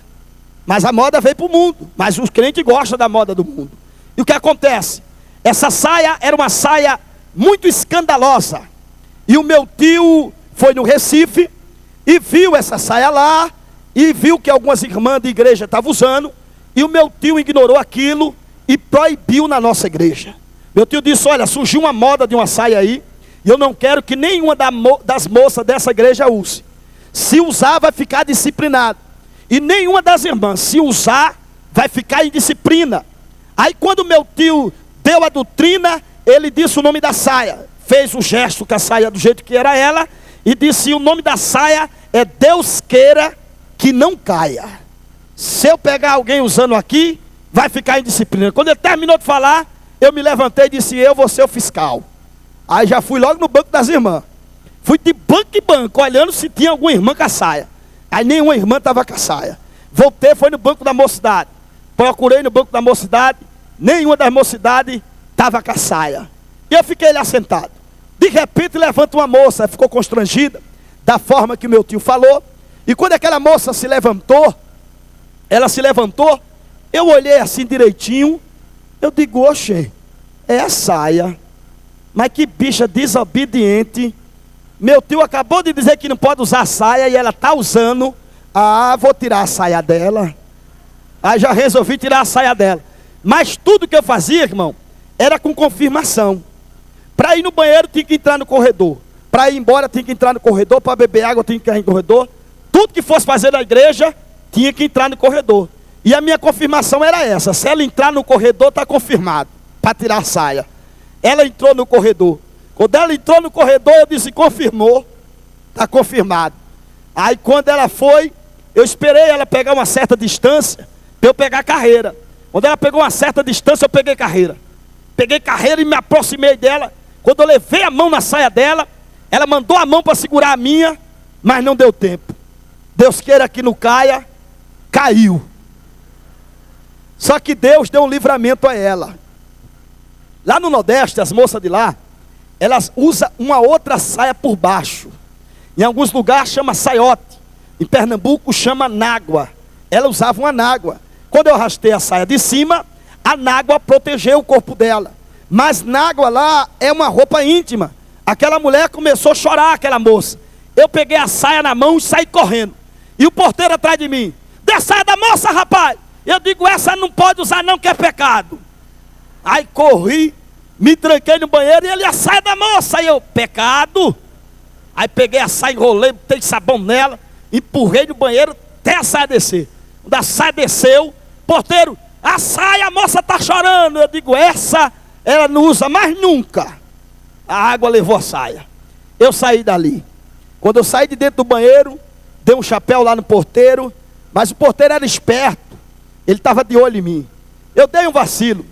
Mas a moda veio para o mundo. Mas os crentes gostam da moda do mundo. E o que acontece? Essa saia era uma saia muito escandalosa. E o meu tio foi no Recife e viu essa saia lá. E viu que algumas irmãs de igreja estavam usando. E o meu tio ignorou aquilo e proibiu na nossa igreja. Meu tio disse, olha, surgiu uma moda de uma saia aí. E eu não quero que nenhuma das moças dessa igreja use. Se usar, vai ficar disciplinado. E nenhuma das irmãs, se usar, vai ficar em disciplina. Aí quando meu tio deu a doutrina, ele disse o nome da saia. Fez um gesto com a saia do jeito que era ela. E disse, o nome da saia é Deus queira que não caia. Se eu pegar alguém usando aqui, vai ficar em disciplina. Quando ele terminou de falar, Eu me levantei e disse, eu vou ser o fiscal. Aí já fui logo no banco das irmãs. Fui de banco em banco, olhando se tinha alguma irmã com a saia. Aí nenhuma irmã estava com a saia. Voltei, foi no banco da mocidade. Procurei no banco da mocidade, nenhuma das mocidades estava com a saia. E eu fiquei lá sentado. De repente levanta uma moça, ficou constrangida, da forma que o meu tio falou. E quando aquela moça se levantou, eu olhei assim direitinho, eu digo, oxe, é a saia. Mas que bicha desobediente. Meu tio acabou de dizer que não pode usar saia e ela está usando. Ah, vou tirar a saia dela. Aí já resolvi tirar a saia dela. Mas tudo que eu fazia, irmão, era com confirmação. Para ir no banheiro tinha que entrar no corredor. Para ir embora tinha que entrar no corredor. Para beber água tinha que entrar no corredor. Tudo que fosse fazer na igreja tinha que entrar no corredor. E a minha confirmação era essa. Se ela entrar no corredor, está confirmado. Para tirar a saia. Ela entrou no corredor. Quando ela entrou no corredor, eu disse, confirmou. Está confirmado. Aí quando ela foi, eu esperei ela pegar uma certa distância para eu pegar carreira. Quando ela pegou uma certa distância, eu peguei carreira. Peguei carreira e me aproximei dela. Quando eu levei a mão na saia dela, ela mandou a mão para segurar a minha, mas não deu tempo. Deus queira que não caia, caiu. Só que Deus deu um livramento a ela. Lá no Nordeste, as moças de lá, elas usam uma outra saia por baixo. Em alguns lugares chama saiote. Em Pernambuco chama nágua. Ela usava uma nágua. Quando eu arrastei a saia de cima, a nágua protegeu o corpo dela. Mas nágua lá é uma roupa íntima. Aquela mulher começou a chorar, aquela moça. Eu peguei a saia na mão e saí correndo. E o porteiro atrás de mim, dê a saia da moça, rapaz. Eu digo, essa não pode usar não, que é pecado. Aí corri, me tranquei no banheiro e ele, a saia da moça. Aí eu, pecado. Aí peguei a saia, enrolei, botei sabão nela, empurrei no banheiro até a saia descer. Quando a saia desceu, porteiro, a saia, a moça está chorando. Eu digo, essa ela não usa mais nunca. A água levou a saia. Eu saí dali. Quando eu saí de dentro do banheiro, dei um chapéu lá no porteiro, mas o porteiro era esperto. Ele estava de olho em mim. Eu dei um vacilo.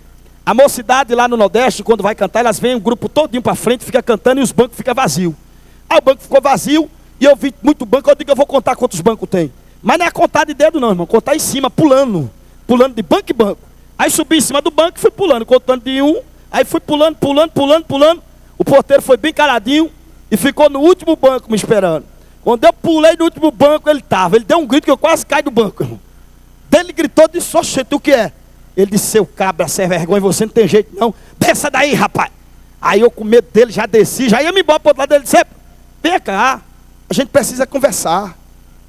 A mocidade lá no Nordeste, quando vai cantar, elas vêm um grupo todinho para frente, fica cantando e os bancos ficam vazios. Aí o banco ficou vazio e eu vi muito banco, eu digo, eu vou contar quantos bancos tem. Mas não é contar de dedo não, irmão, contar em cima, pulando de banco em banco. Aí subi em cima do banco e fui pulando, contando de um, aí fui pulando. O porteiro foi bem caladinho e ficou no último banco me esperando. Quando eu pulei no último banco, ele deu um grito que eu quase caí do banco, irmão. Ele gritou, disse, oxente, o que é? Ele disse, seu cabra, sem vergonha, você não tem jeito não. Desça daí, rapaz. Aí eu com medo dele, já desci, já ia me embora para o outro lado dele, disse, vem cá, a gente precisa conversar.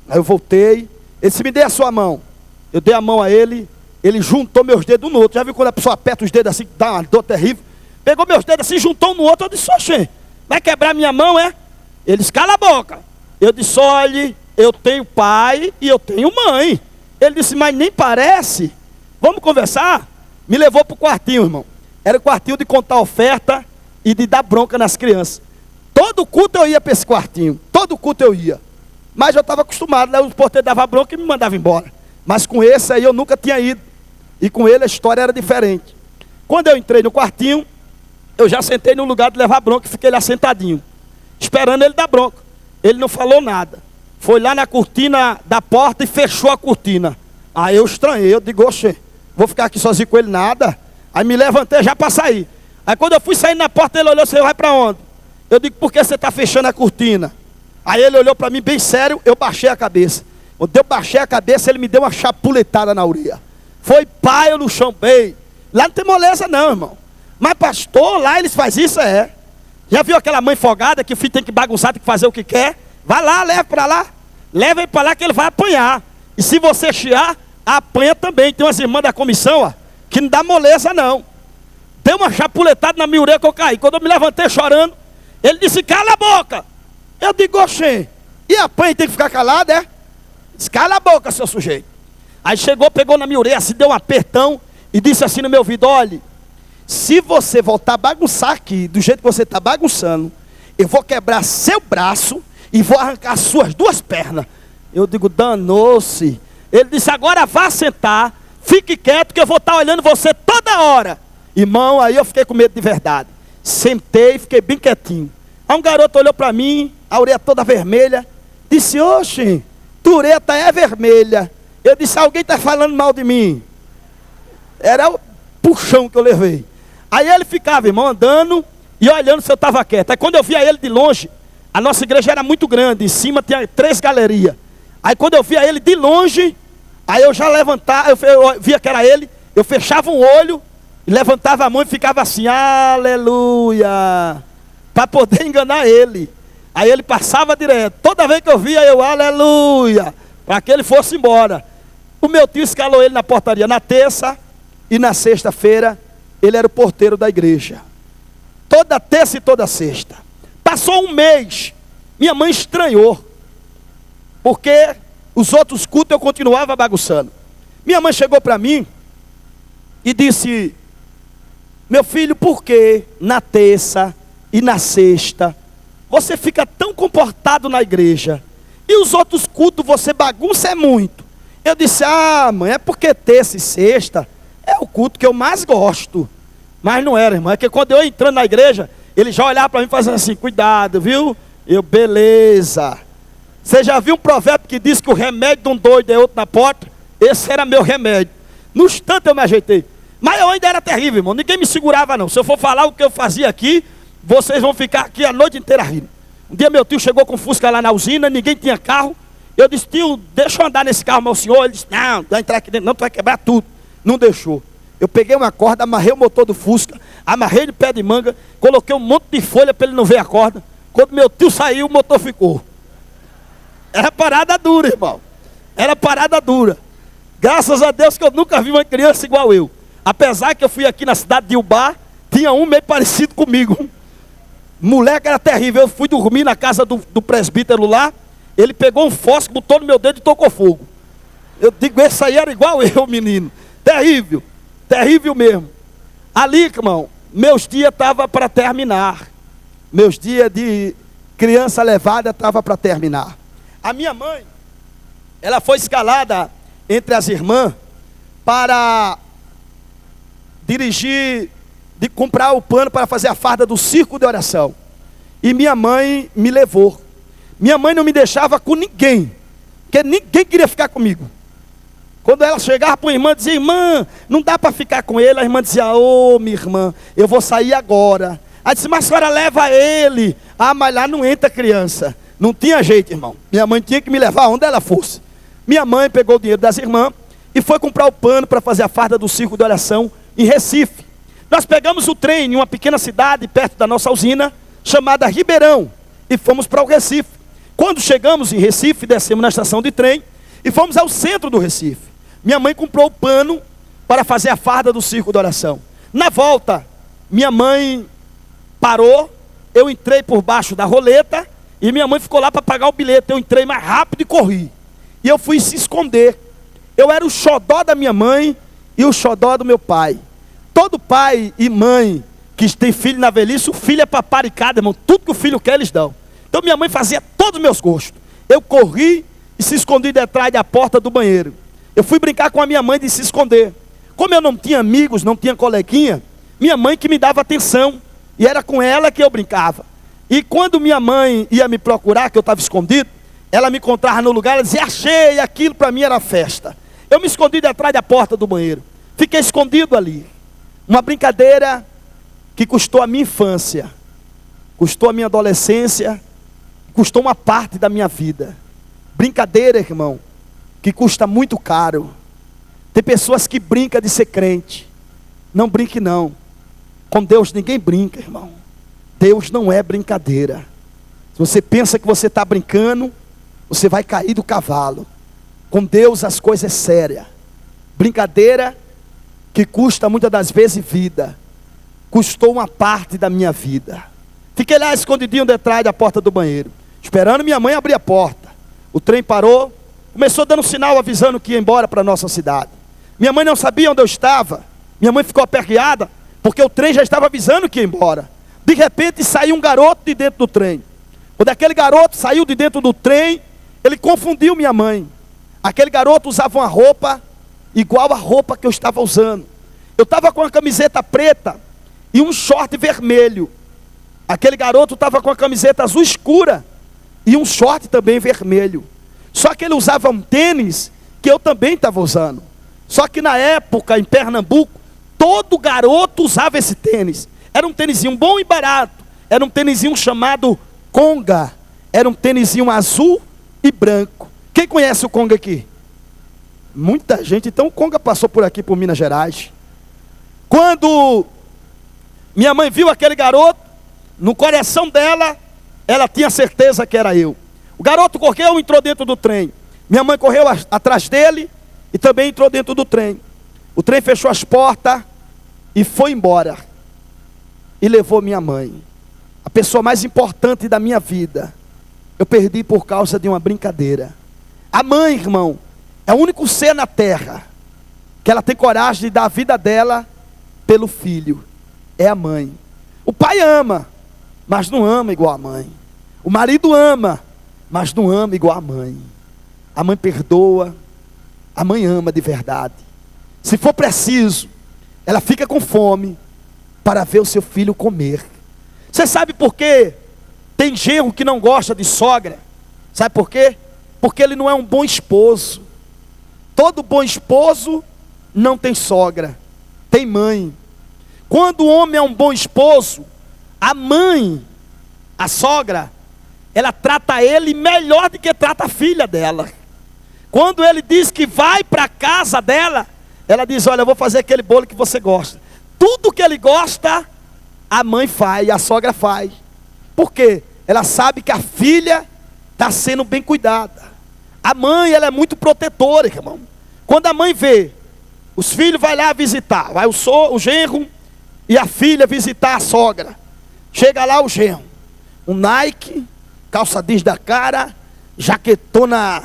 Aí eu voltei, ele disse, me dê a sua mão. Eu dei a mão a ele, ele juntou meus dedos um no outro. Já viu quando a pessoa aperta os dedos assim, dá uma dor terrível? Pegou meus dedos assim, juntou um no outro, eu disse, oxe, vai quebrar minha mão, é? Ele disse, cala a boca. Eu disse, olhe, eu tenho pai e eu tenho mãe. Ele disse, mas nem parece. Vamos conversar? Me levou para o quartinho, irmão. Era o quartinho de contar oferta e de dar bronca nas crianças. Todo culto eu ia para esse quartinho. Todo culto eu ia. Mas eu estava acostumado. Né? O porteiro dava bronca e me mandava embora. Mas com esse aí eu nunca tinha ido. E com ele a história era diferente. Quando eu entrei no quartinho, eu já sentei no lugar de levar bronca e fiquei lá sentadinho. Esperando ele dar bronca. Ele não falou nada. Foi lá na cortina da porta e fechou a cortina. Aí eu estranhei. Eu digo, oxe, vou ficar aqui sozinho com ele nada. Aí me levantei já para sair. Aí quando eu fui sair na porta, ele olhou, você vai para onde? Eu digo, por que você está fechando a cortina? Aí ele olhou para mim bem sério, eu baixei a cabeça. Quando eu baixei a cabeça, ele me deu uma chapuletada na orelha. Foi pai, eu no chão bem. Lá não tem moleza não, irmão. Mas pastor, lá eles fazem isso, é. Já viu aquela mãe folgada que o filho tem que bagunçar, tem que fazer o que quer? Vai lá, leva para lá. Leva ele para lá que ele vai apanhar. E se você chiar, apanha também. Tem umas irmãs da comissão, ó, que não dá moleza não. Deu uma chapuletada na minha orelha que eu caí. Quando eu me levantei chorando, ele disse, cala a boca. Eu digo, oxê, e apanha e tem que ficar calado, é? Disse, cala a boca, seu sujeito. Aí chegou, pegou na minha orelha, se deu um apertão e disse assim no meu ouvido, olhe, se você voltar a bagunçar aqui, do jeito que você está bagunçando, eu vou quebrar seu braço e vou arrancar suas duas pernas. Eu digo, danou-se. Ele disse, agora vá sentar, fique quieto que eu vou estar olhando você toda hora. Irmão, aí eu fiquei com medo de verdade. Sentei, fiquei bem quietinho. Aí um garoto olhou para mim, a orelha toda vermelha, disse: oxe, tua orelha é vermelha. Eu disse: alguém está falando mal de mim. Era o puxão que eu levei. Aí ele ficava, irmão, andando e olhando se eu estava quieto. Aí quando eu via ele de longe, a nossa igreja era muito grande, em cima tinha 3 galerias. Aí quando eu via ele de longe, aí eu já levantava, eu via que era ele, eu fechava um olho, e levantava a mão e ficava assim: aleluia, para poder enganar ele. Aí ele passava direto. Toda vez que eu via, eu aleluia, para que ele fosse embora. O meu tio escalou ele na portaria na terça e na sexta-feira. Ele era o porteiro da igreja. Toda terça e toda sexta. Passou um mês, minha mãe estranhou, porque os outros cultos eu continuava bagunçando. Minha mãe chegou para mim e disse: meu filho, por que na terça e na sexta você fica tão comportado na igreja e os outros cultos você bagunça muito? Eu disse: ah, mãe, é porque terça e sexta é o culto que eu mais gosto. Mas não era, irmão, é que quando eu entrando na igreja, ele já olhava para mim fazendo assim: cuidado, viu? Eu, beleza. Você já viu um provérbio que diz que o remédio de um doido é outro na porta? Esse era meu remédio. No instante eu me ajeitei. Mas eu ainda era terrível, irmão. Ninguém me segurava, não. Se eu for falar o que eu fazia aqui, vocês vão ficar aqui a noite inteira rindo. Um dia meu tio chegou com Fusca lá na usina, ninguém tinha carro. Eu disse: tio, deixa eu andar nesse carro, meu senhor. Ele disse: não, vai entrar aqui dentro, não, tu vai quebrar tudo. Não deixou. Eu peguei uma corda, amarrei o motor do Fusca, amarrei de pé de manga, coloquei um monte de folha para ele não ver a corda. Quando meu tio saiu, o motor ficou. Era parada dura, irmão. Era parada dura. Graças a Deus que eu nunca vi uma criança igual eu. Apesar que eu fui aqui na cidade de Ubá, tinha um meio parecido comigo. Moleque era terrível. Eu fui dormir na casa do presbítero lá. Ele pegou um fósforo, botou no meu dedo e tocou fogo. Eu digo: esse aí era igual eu, menino. Terrível. Terrível mesmo. Ali, irmão, meus dias estavam para terminar. Meus dias de criança levada estavam para terminar. A minha mãe, ela foi escalada entre as irmãs para dirigir, de comprar o pano para fazer a farda do circo de oração. E minha mãe me levou. Minha mãe não me deixava com ninguém, porque ninguém queria ficar comigo. Quando ela chegava para a irmã, dizia: irmã, não dá para ficar com ele. A irmã dizia: ô, minha irmã, eu vou sair agora. Aí disse: mas a senhora leva ele. Ah, mas lá não entra criança. Não tinha jeito, irmão. Minha mãe tinha que me levar onde ela fosse. Minha mãe pegou o dinheiro das irmãs e foi comprar o pano para fazer a farda do circo de oração em Recife. Nós pegamos o trem em uma pequena cidade perto da nossa usina, chamada Ribeirão, e fomos para o Recife. Quando chegamos em Recife, descemos na estação de trem e fomos ao centro do Recife. Minha mãe comprou o pano para fazer a farda do circo de oração. Na volta, minha mãe parou, eu entrei por baixo da roleta e minha mãe ficou lá para pagar o bilhete. Eu entrei mais rápido e corri. E eu fui se esconder. Eu era o xodó da minha mãe e o xodó do meu pai. Todo pai e mãe que tem filho na velhice, o filho é paparicado, irmão. Tudo que o filho quer, eles dão. Então minha mãe fazia todos os meus gostos. Eu corri e se escondi detrás da porta do banheiro. Eu fui brincar com a minha mãe de se esconder. Como eu não tinha amigos, não tinha coleguinha, minha mãe que me dava atenção. E era com ela que eu brincava. E quando minha mãe ia me procurar, que eu estava escondido, ela me encontrava no lugar, ela dizia: achei, aquilo para mim era festa. Eu me escondi detrás da porta do banheiro. Fiquei escondido ali. Uma brincadeira que custou a minha infância, custou a minha adolescência, custou uma parte da minha vida. Brincadeira, irmão, que custa muito caro. Tem pessoas que brincam de ser crente. Não brinque não. Com Deus ninguém brinca, irmão. Deus não é brincadeira. Se você pensa que você está brincando, você vai cair do cavalo. Com Deus as coisas sérias. Brincadeira que custa muitas das vezes vida. Custou uma parte da minha vida. Fiquei lá escondidinho detrás da porta do banheiro, esperando minha mãe abrir a porta. O trem parou. Começou dando sinal avisando que ia embora para a nossa cidade. Minha mãe não sabia onde eu estava. Minha mãe ficou aperreada, porque o trem já estava avisando que ia embora. De repente saiu um garoto de dentro do trem. Quando aquele garoto saiu de dentro do trem, ele confundiu minha mãe. Aquele garoto usava uma roupa igual à roupa que eu estava usando. Eu estava com uma camiseta preta e um short vermelho. Aquele garoto estava com a camiseta azul escura e um short também vermelho. Só que ele usava um tênis que eu também estava usando. Só que na época, em Pernambuco, todo garoto usava esse tênis. Era um tênisinho bom e barato. Era um tênisinho chamado Conga. Era um tênisinho azul e branco. Quem conhece o Conga aqui? Muita gente. Então o Conga passou por aqui, por Minas Gerais. Quando minha mãe viu aquele garoto, no coração dela, ela tinha certeza que era eu. O garoto correu e entrou dentro do trem. Minha mãe correu atrás dele e também entrou dentro do trem. O trem fechou as portas e foi embora. E levou minha mãe. A pessoa mais importante da minha vida. Eu perdi por causa de uma brincadeira. A mãe, irmão, é o único ser na terra que ela tem coragem de dar a vida dela pelo filho. É a mãe. O pai ama, mas não ama igual a mãe. O marido ama, mas não ama igual a mãe. A mãe perdoa, a mãe ama de verdade. Se for preciso, ela fica com fome para ver o seu filho comer. Você sabe por quê? Tem genro que não gosta de sogra. Sabe por quê? Porque ele não é um bom esposo. Todo bom esposo não tem sogra, tem mãe. Quando o homem é um bom esposo, a mãe, a sogra, ela trata ele melhor do que trata a filha dela. Quando ele diz que vai para a casa dela, ela diz: olha, eu vou fazer aquele bolo que você gosta. Tudo que ele gosta, a mãe faz, a sogra faz. Por quê? Ela sabe que a filha está sendo bem cuidada. A mãe, ela é muito protetora, irmão. Quando a mãe vê, os filhos vão lá visitar. Vai o genro e a filha visitar a sogra. Chega lá o genro. Um Nike, calça jeans da cara, jaquetona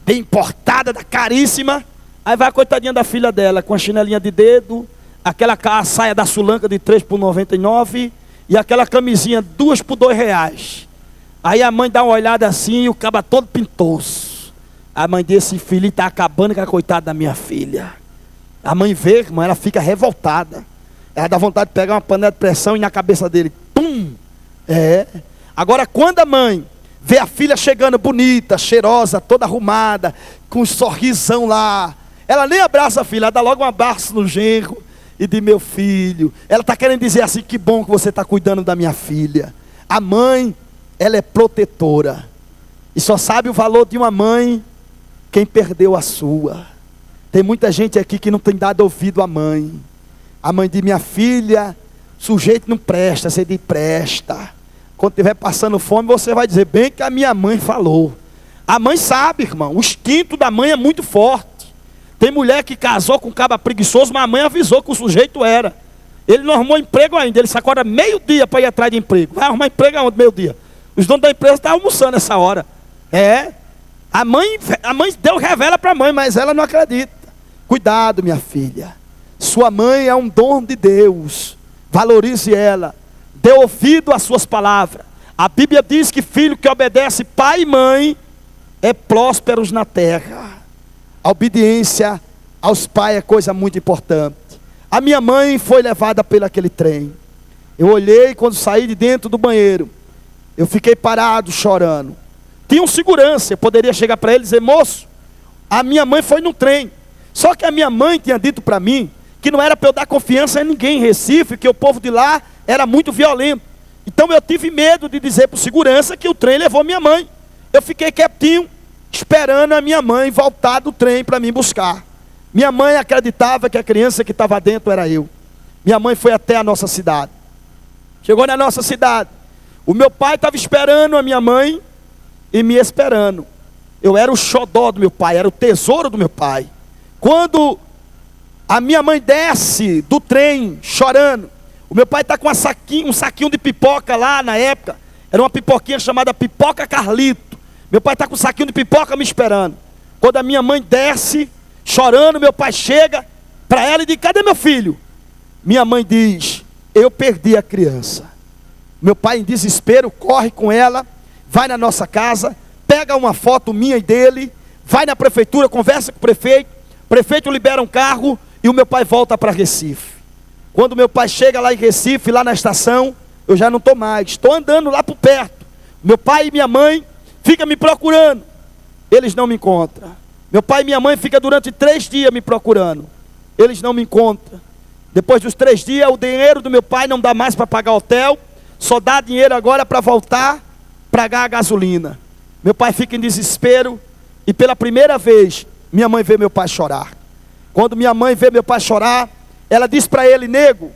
bem importada, da caríssima. Aí vai a coitadinha da filha dela, com a chinelinha de dedo, aquela saia da Sulanca de 3 por 99 e aquela camisinha 2 por R$2. Aí a mãe dá uma olhada assim e o caba todo pintoso. A mãe desse filho está acabando com a coitada da minha filha. A mãe vê, irmão, ela fica revoltada. Ela dá vontade de pegar uma panela de pressão e na cabeça dele, pum! Agora quando a mãe vê a filha chegando bonita, cheirosa, toda arrumada, com um sorrisão lá, ela nem abraça a filha, ela dá logo um abraço no genro e diz: meu filho. Ela está querendo dizer assim: que bom que você está cuidando da minha filha. A mãe, ela é protetora. E só sabe o valor de uma mãe quem perdeu a sua. Tem muita gente aqui que não tem dado ouvido à mãe. A mãe diz: minha filha, sujeito não presta, você diz: presta. Quando estiver passando fome, você vai dizer: bem que a minha mãe falou. A mãe sabe, irmão, o instinto da mãe é muito forte. Tem mulher que casou com um caba preguiçoso, mas a mãe avisou que o sujeito era. Ele não arrumou emprego ainda, ele se acorda meio-dia para ir atrás de emprego. Vai arrumar emprego aonde, meio-dia? Os donos da empresa estão almoçando essa hora. A mãe Deus revela para a mãe, mas ela não acredita. Cuidado, minha filha. Sua mãe é um dom de Deus. Valorize ela. Dê ouvido às suas palavras. A Bíblia diz que filho que obedece pai e mãe é prósperos na terra. A obediência aos pais é coisa muito importante. A minha mãe foi levada pelo aquele trem. Eu olhei quando saí de dentro do banheiro. Eu fiquei parado chorando. Tinha um segurança, eu poderia chegar para ele e dizer: moço, a minha mãe foi no trem. Só que a minha mãe tinha dito para mim que não era para eu dar confiança a ninguém em Recife, que o povo de lá era muito violento. Então eu tive medo de dizer para o segurança que o trem levou minha mãe. Eu fiquei quietinho, esperando a minha mãe voltar do trem para me buscar. Minha mãe acreditava que a criança que estava dentro era eu. Minha mãe foi até a nossa cidade. Chegou na nossa cidade. O meu pai estava esperando a minha mãe e me esperando. Eu era o xodó do meu pai, era o tesouro do meu pai. Quando a minha mãe desce do trem chorando, o meu pai está com um saquinho de pipoca lá na época. Era uma pipoquinha chamada Pipoca Carlito. Meu pai está com um saquinho de pipoca me esperando. Quando a minha mãe desce chorando, meu pai chega para ela e diz: cadê meu filho? Minha mãe diz: eu perdi a criança. Meu pai, em desespero, corre com ela, vai na nossa casa, pega uma foto minha e dele, vai na prefeitura, conversa com o prefeito libera um carro e o meu pai volta para Recife. Quando meu pai chega lá em Recife, lá na estação, eu já não estou mais, estou andando lá por perto. Meu pai e minha mãe ficam me procurando, eles não me encontram. Meu pai e minha mãe ficam durante 3 dias me procurando, eles não me encontram. Depois dos 3 dias, o dinheiro do meu pai não dá mais para pagar hotel, só dá dinheiro agora para voltar, pagar a gasolina. Meu pai fica em desespero, e pela primeira vez, minha mãe vê meu pai chorar. Quando minha mãe vê meu pai chorar, ela diz para ele: nego,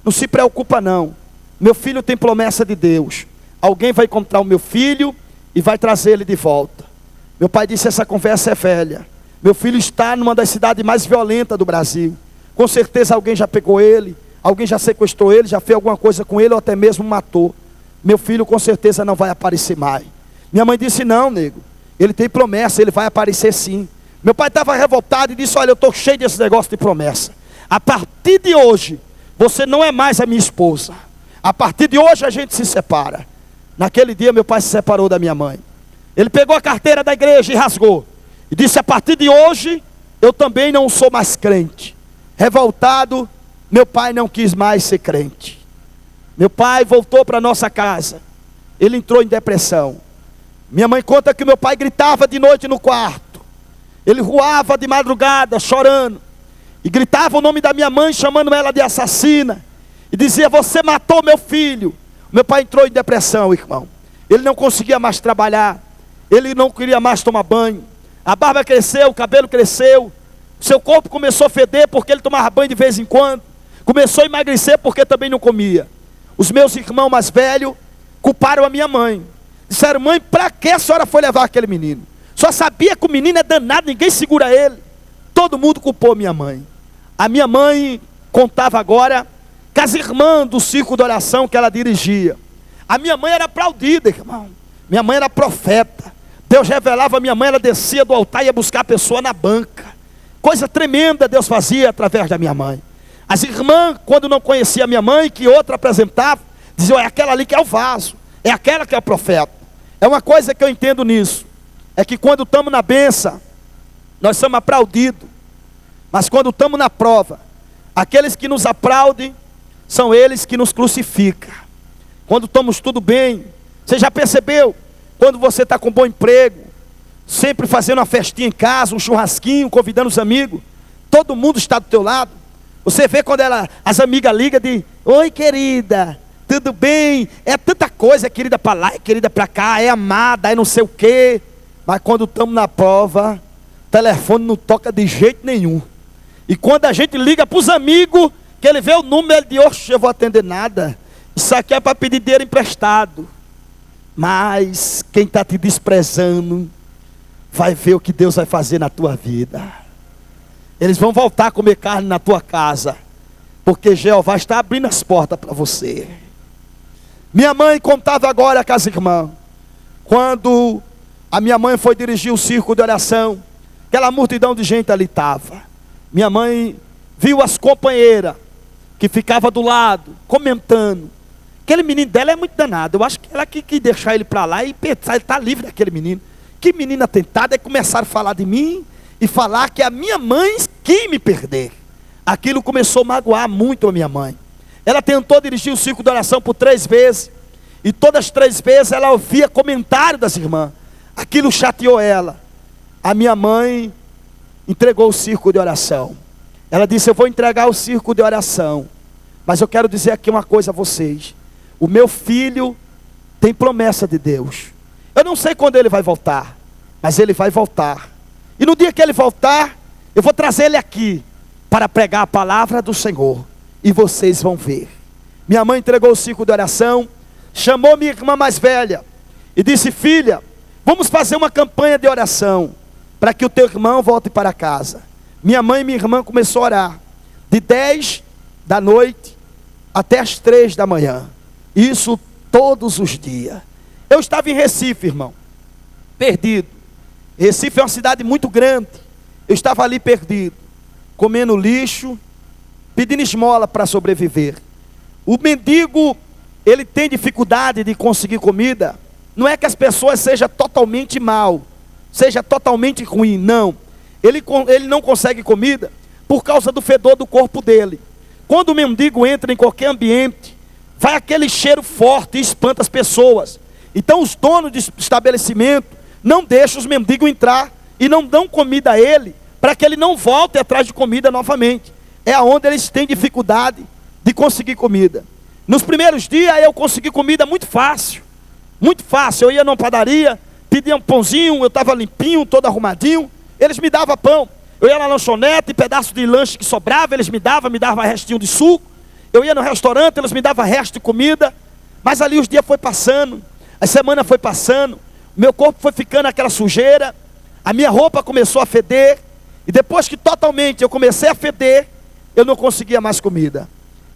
não se preocupa não, meu filho tem promessa de Deus, alguém vai encontrar o meu filho e vai trazer ele de volta. Meu pai disse: essa conversa é velha, meu filho está numa das cidades mais violentas do Brasil, com certeza alguém já pegou ele, alguém já sequestrou ele, já fez alguma coisa com ele, ou até mesmo matou. Meu filho com certeza não vai aparecer mais. Minha mãe disse: não, nego, ele tem promessa, ele vai aparecer sim. Meu pai estava revoltado e disse: olha, eu estou cheio desse negócio de promessa. A partir de hoje, você não é mais a minha esposa. A partir de hoje a gente se separa. Naquele dia meu pai se separou da minha mãe. Ele pegou a carteira da igreja e rasgou. E disse: a partir de hoje, eu também não sou mais crente. Revoltado, meu pai não quis mais ser crente. Meu pai voltou para nossa casa. Ele entrou em depressão. Minha mãe conta que meu pai gritava de noite no quarto. Ele ruava de madrugada, chorando. E gritava o nome da minha mãe, chamando ela de assassina. E dizia: você matou meu filho. Meu pai entrou em depressão, irmão. Ele não conseguia mais trabalhar. Ele não queria mais tomar banho. A barba cresceu, o cabelo cresceu. Seu corpo começou a feder porque ele tomava banho de vez em quando. Começou a emagrecer porque também não comia. Os meus irmãos mais velhos culparam a minha mãe. Disseram: mãe, para que a senhora foi levar aquele menino? Só sabia que o menino é danado, ninguém segura ele. Todo mundo culpou minha mãe. A minha mãe contava agora com as irmãs do círculo de oração que ela dirigia. A minha mãe era aplaudida, irmão. Minha mãe era profeta. Deus revelava a minha mãe, ela descia do altar e ia buscar a pessoa na banca. Coisa tremenda Deus fazia através da minha mãe. As irmãs, quando não conheciam a minha mãe, que outra apresentava, diziam: é aquela ali que é o vaso, é aquela que é o profeta. É uma coisa que eu entendo nisso, é que quando estamos na benção, nós somos aplaudidos. Mas quando estamos na prova, aqueles que nos aplaudem, são eles que nos crucificam. Quando estamos tudo bem, você já percebeu? Quando você está com um bom emprego, sempre fazendo uma festinha em casa, um churrasquinho, convidando os amigos, todo mundo está do teu lado. Você vê quando as amigas ligam de: oi querida, tudo bem? É tanta coisa, é querida para lá, é querida para cá, é amada, é não sei o quê. Mas quando estamos na prova, o telefone não toca de jeito nenhum. E quando a gente liga para os amigos, que ele vê o número, ele diz: oxe, eu vou atender nada, isso aqui é para pedir dinheiro emprestado. Mas quem está te desprezando vai ver o que Deus vai fazer na tua vida. Eles vão voltar a comer carne na tua casa, porque Jeová está abrindo as portas para você. Minha mãe contava agora com as irmãs. Quando a minha mãe foi dirigir o círculo de oração, aquela multidão de gente ali estava. Minha mãe viu as companheiras que ficavam do lado, comentando: aquele menino dela é muito danado, eu acho que ela que deixar ele para lá e pensar, ele está livre daquele menino. Que menina tentada. Aí começaram a falar de mim e falar que a minha mãe quis me perder. Aquilo começou a magoar muito a minha mãe. Ela tentou dirigir o círculo de oração por 3 vezes, e todas as 3 vezes ela ouvia comentário das irmãs. Aquilo chateou ela. A minha mãe entregou o círculo de oração. Ela disse: eu vou entregar o círculo de oração, mas eu quero dizer aqui uma coisa a vocês: o meu filho tem promessa de Deus. Eu não sei quando ele vai voltar, mas ele vai voltar. E no dia que ele voltar, eu vou trazer ele aqui para pregar a palavra do Senhor, e vocês vão ver. Minha mãe entregou o círculo de oração, chamou minha irmã mais velha e disse: filha, vamos fazer uma campanha de oração para que o teu irmão volte para casa. Minha mãe e minha irmã começaram a orar de 10 da noite até as 3 da manhã. Isso todos os dias. Eu estava em Recife, irmão, perdido. Recife é uma cidade muito grande. Eu estava ali perdido, comendo lixo, pedindo esmola para sobreviver. O mendigo, ele tem dificuldade de conseguir comida. Não é que as pessoas sejam totalmente mal, seja totalmente ruim, não. Ele não consegue comida por causa do fedor do corpo dele. Quando o mendigo entra em qualquer ambiente, vai aquele cheiro forte e espanta as pessoas. Então os donos de estabelecimento não deixam os mendigos entrar e não dão comida a ele, para que ele não volte atrás de comida novamente. É onde eles têm dificuldade de conseguir comida. Nos primeiros dias eu consegui comida muito fácil. Muito fácil. Eu ia numa padaria, pedia um pãozinho, eu estava limpinho, todo arrumadinho. Eles me davam pão. Eu ia na lanchonete, pedaço de lanche que sobrava, eles me davam restinho de suco. Eu ia no restaurante, eles me davam resto de comida. Mas ali os dias foi passando, a semana foi passando, meu corpo foi ficando aquela sujeira, a minha roupa começou a feder. E depois que totalmente eu comecei a feder, eu não conseguia mais comida.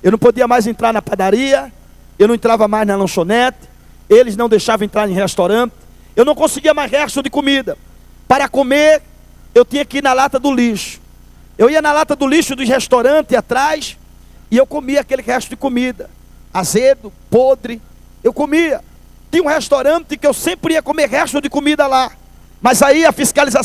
Eu não podia mais entrar na padaria, eu não entrava mais na lanchonete, eles não deixavam entrar em restaurante, eu não conseguia mais resto de comida. Para comer, eu tinha que ir na lata do lixo. Eu ia na lata do lixo dos restaurantes atrás, e eu comia aquele resto de comida, azedo, podre, eu comia. Tinha um restaurante que eu sempre ia comer resto de comida lá, mas aí a fiscalização